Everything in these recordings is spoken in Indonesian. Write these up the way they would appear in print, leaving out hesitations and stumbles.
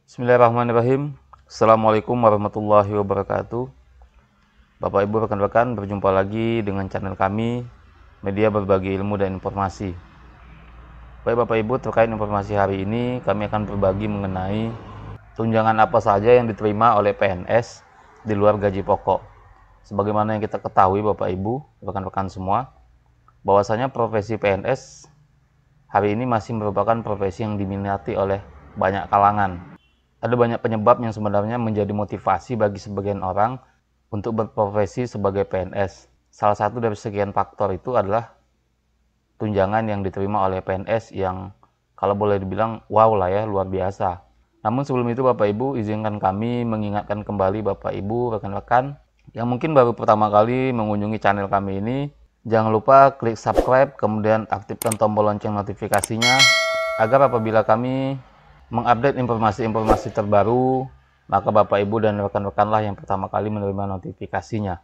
Bismillahirrahmanirrahim. Assalamualaikum warahmatullahi wabarakatuh. Bapak Ibu rekan-rekan, berjumpa lagi dengan channel kami, media berbagi ilmu dan informasi. Baik Bapak Ibu, terkait informasi hari ini kami akan berbagi mengenai tunjangan apa saja yang diterima oleh PNS di luar gaji pokok. Sebagaimana yang kita ketahui Bapak Ibu, rekan-rekan semua, bahwasanya profesi PNS hari ini masih merupakan profesi yang diminati oleh banyak kalangan. Ada banyak penyebab yang sebenarnya menjadi motivasi bagi sebagian orang untuk berprofesi sebagai PNS. Salah satu dari sekian faktor itu adalah tunjangan yang diterima oleh PNS yang kalau boleh dibilang wow lah ya, luar biasa. Namun sebelum itu Bapak Ibu, izinkan kami mengingatkan kembali Bapak Ibu, rekan-rekan yang mungkin baru pertama kali mengunjungi channel kami ini. Jangan lupa klik subscribe, kemudian aktifkan tombol lonceng notifikasinya agar apabila kami mengupdate informasi-informasi terbaru, maka Bapak Ibu dan rekan-rekanlah yang pertama kali menerima notifikasinya.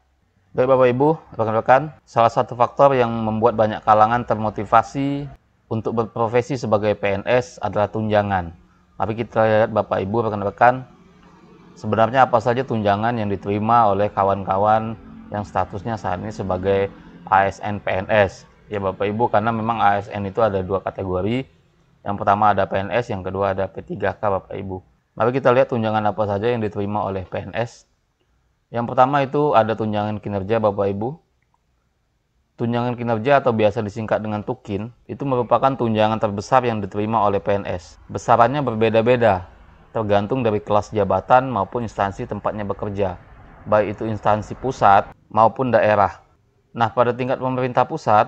Baik Bapak Ibu, rekan-rekan, salah satu faktor yang membuat banyak kalangan termotivasi untuk berprofesi sebagai PNS adalah tunjangan. Mari kita lihat Bapak Ibu, rekan-rekan, sebenarnya apa saja tunjangan yang diterima oleh kawan-kawan yang statusnya saat ini sebagai ASN PNS. Ya Bapak Ibu, karena memang ASN itu ada dua kategori. Yang pertama ada PNS, yang kedua ada P3K Bapak Ibu. Mari kita lihat tunjangan apa saja yang diterima oleh PNS. Yang pertama itu ada tunjangan kinerja Bapak Ibu. Tunjangan kinerja atau biasa disingkat dengan TUKIN, itu merupakan tunjangan terbesar yang diterima oleh PNS. Besarannya berbeda-beda, tergantung dari kelas jabatan maupun instansi tempatnya bekerja, baik itu instansi pusat maupun daerah. Nah, pada tingkat pemerintah pusat,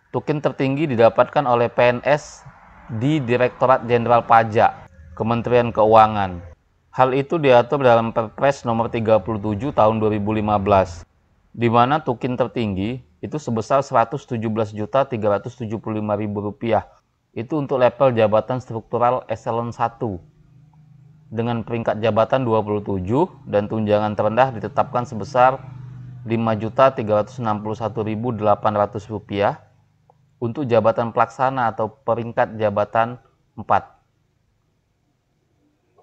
TUKIN tertinggi didapatkan oleh PNS di Direktorat Jenderal Pajak, Kementerian Keuangan. Hal itu diatur dalam Perpres nomor 37 tahun 2015, di mana TUKIN tertinggi itu sebesar Rp117.375.000. Itu untuk level jabatan struktural eselon 1. Dengan peringkat jabatan 27 dan tunjangan terendah ditetapkan sebesar Rp5.361.800 untuk jabatan pelaksana atau peringkat jabatan 4.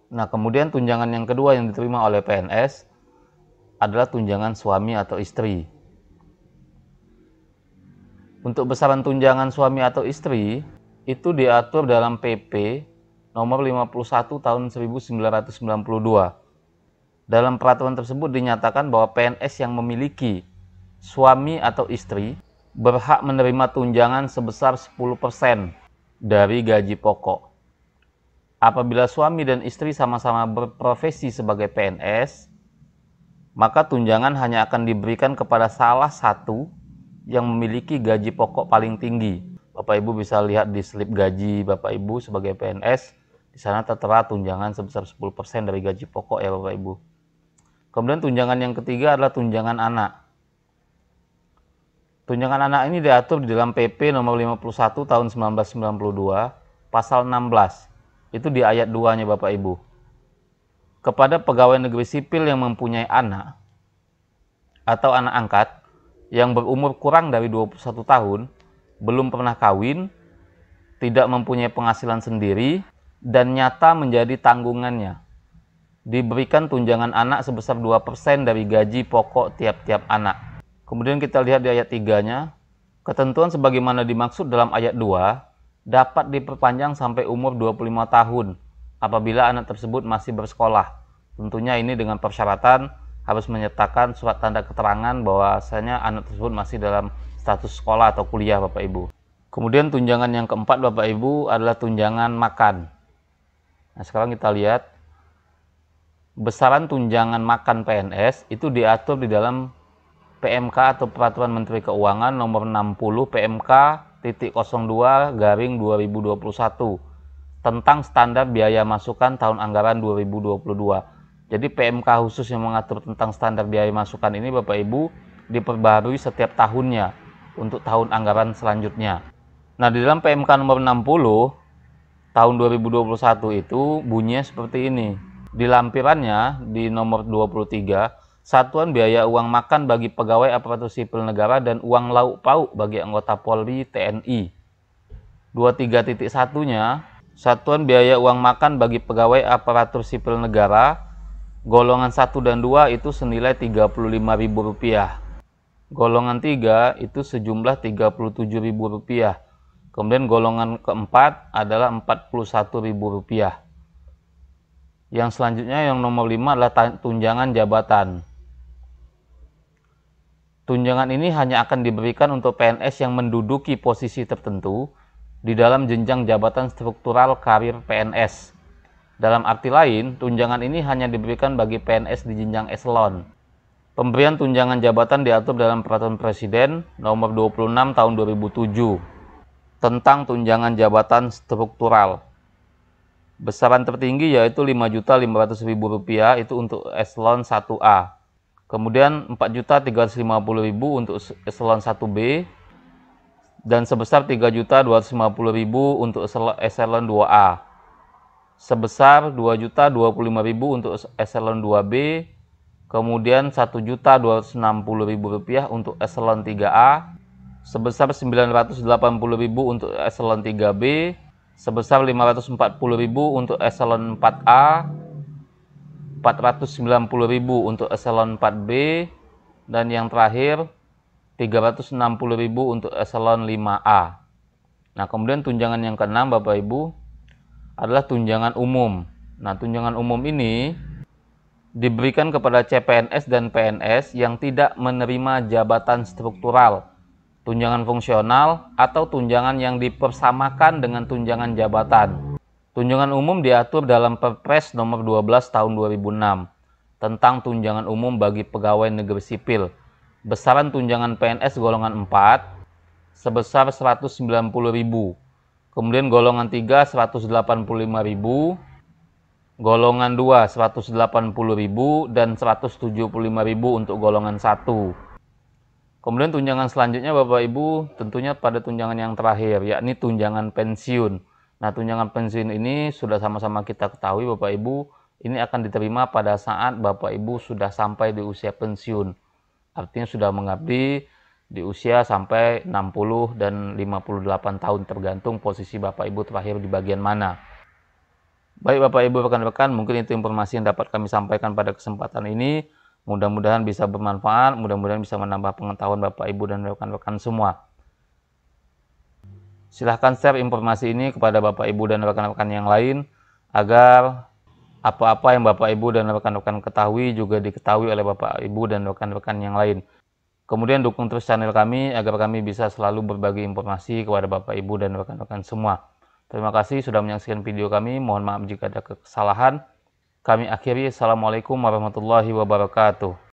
Nah, kemudian tunjangan yang kedua yang diterima oleh PNS adalah tunjangan suami atau istri. Untuk besaran tunjangan suami atau istri itu diatur dalam PP nomor 51 tahun 1992. Dalam peraturan tersebut dinyatakan bahwa PNS yang memiliki suami atau istri berhak menerima tunjangan sebesar 10% dari gaji pokok. Apabila suami dan istri sama-sama berprofesi sebagai PNS, maka tunjangan hanya akan diberikan kepada salah satu yang memiliki gaji pokok paling tinggi. Bapak Ibu bisa lihat di slip gaji Bapak Ibu sebagai PNS, di sana tertera tunjangan sebesar 10% dari gaji pokok ya Bapak Ibu. Kemudian tunjangan yang ketiga adalah tunjangan anak. Tunjangan anak ini diatur di dalam PP nomor 51 tahun 1992, pasal 16. Itu di ayat 2-nya Bapak Ibu. Kepada pegawai negeri sipil yang mempunyai anak atau anak angkat yang berumur kurang dari 21 tahun, belum pernah kawin, tidak mempunyai penghasilan sendiri, dan nyata menjadi tanggungannya, diberikan tunjangan anak sebesar 2% dari gaji pokok tiap-tiap anak. Kemudian kita lihat di ayat 3-nya, ketentuan sebagaimana dimaksud dalam ayat 2 dapat diperpanjang sampai umur 25 tahun apabila anak tersebut masih bersekolah. Tentunya ini dengan persyaratan harus menyertakan surat tanda keterangan bahwasanya anak tersebut masih dalam status sekolah atau kuliah Bapak Ibu. Kemudian tunjangan yang keempat Bapak Ibu adalah tunjangan makan. Nah, sekarang kita lihat besaran tunjangan makan PNS itu diatur di dalam PMK atau Peraturan Menteri Keuangan nomor 60 PMK.02/2021 tentang standar biaya masukan tahun anggaran 2022. Jadi PMK khusus yang mengatur tentang standar biaya masukan ini Bapak Ibu diperbaharui setiap tahunnya untuk tahun anggaran selanjutnya. Nah, di dalam PMK nomor 60 tahun 2021 itu bunyinya seperti ini. Di lampirannya di nomor 23, satuan biaya uang makan bagi pegawai aparatur sipil negara dan uang lauk pauk bagi anggota Polri TNI. 23.1-nya Satuan biaya uang makan bagi pegawai aparatur sipil negara golongan 1 dan 2 itu senilai Rp35.000. Golongan 3 itu sejumlah Rp37.000. Kemudian golongan keempat adalah Rp41.000. Yang selanjutnya yang nomor 5 adalah tunjangan jabatan. Tunjangan ini hanya akan diberikan untuk PNS yang menduduki posisi tertentu di dalam jenjang jabatan struktural karir PNS. Dalam arti lain, tunjangan ini hanya diberikan bagi PNS di jenjang eselon. Pemberian tunjangan jabatan diatur dalam Peraturan Presiden Nomor 26 Tahun 2007 tentang tunjangan jabatan struktural. Besaran tertinggi yaitu Rp5.500.000 itu untuk eselon 1A. Kemudian Rp4.350.000 untuk eselon 1B dan sebesar Rp3.250.000 untuk eselon 2A. Sebesar Rp2.025.000 untuk eselon 2B, kemudian Rp1.260.000 untuk eselon 3A, sebesar Rp980.000 untuk eselon 3B, sebesar Rp540.000 untuk eselon 4A, Rp490.000 untuk eselon 4B, dan yang terakhir Rp360.000 untuk eselon 5A. Nah, kemudian tunjangan yang keenam Bapak Ibu adalah tunjangan umum. Nah, tunjangan umum ini diberikan kepada CPNS dan PNS yang tidak menerima jabatan struktural, tunjangan fungsional, atau tunjangan yang dipersamakan dengan tunjangan jabatan. Tunjangan umum diatur dalam Perpres Nomor 12 Tahun 2006 tentang tunjangan umum bagi pegawai negeri sipil. Besaran tunjangan PNS golongan 4 sebesar Rp190.000. Kemudian golongan 3 Rp185.000, golongan 2 Rp180.000 dan Rp175.000 untuk golongan 1. Kemudian tunjangan selanjutnya Bapak Ibu tentunya pada tunjangan yang terakhir, yakni tunjangan pensiun. Nah, tunjangan pensiun ini sudah sama-sama kita ketahui Bapak Ibu, ini akan diterima pada saat Bapak Ibu sudah sampai di usia pensiun. Artinya sudah mengabdi di usia sampai 60 dan 58 tahun tergantung posisi Bapak Ibu terakhir di bagian mana. Baik Bapak Ibu rekan-rekan, mungkin itu informasi yang dapat kami sampaikan pada kesempatan ini. Mudah-mudahan bisa bermanfaat, mudah-mudahan bisa menambah pengetahuan Bapak Ibu dan rekan-rekan semua. Silahkan share informasi ini kepada Bapak Ibu dan rekan-rekan yang lain agar apa-apa yang Bapak Ibu dan rekan-rekan ketahui juga diketahui oleh Bapak Ibu dan rekan-rekan yang lain. Kemudian dukung terus channel kami agar kami bisa selalu berbagi informasi kepada Bapak Ibu dan rekan-rekan semua. Terima kasih sudah menyaksikan video kami. Mohon maaf jika ada kesalahan. Kami akhiri. Assalamualaikum warahmatullahi wabarakatuh.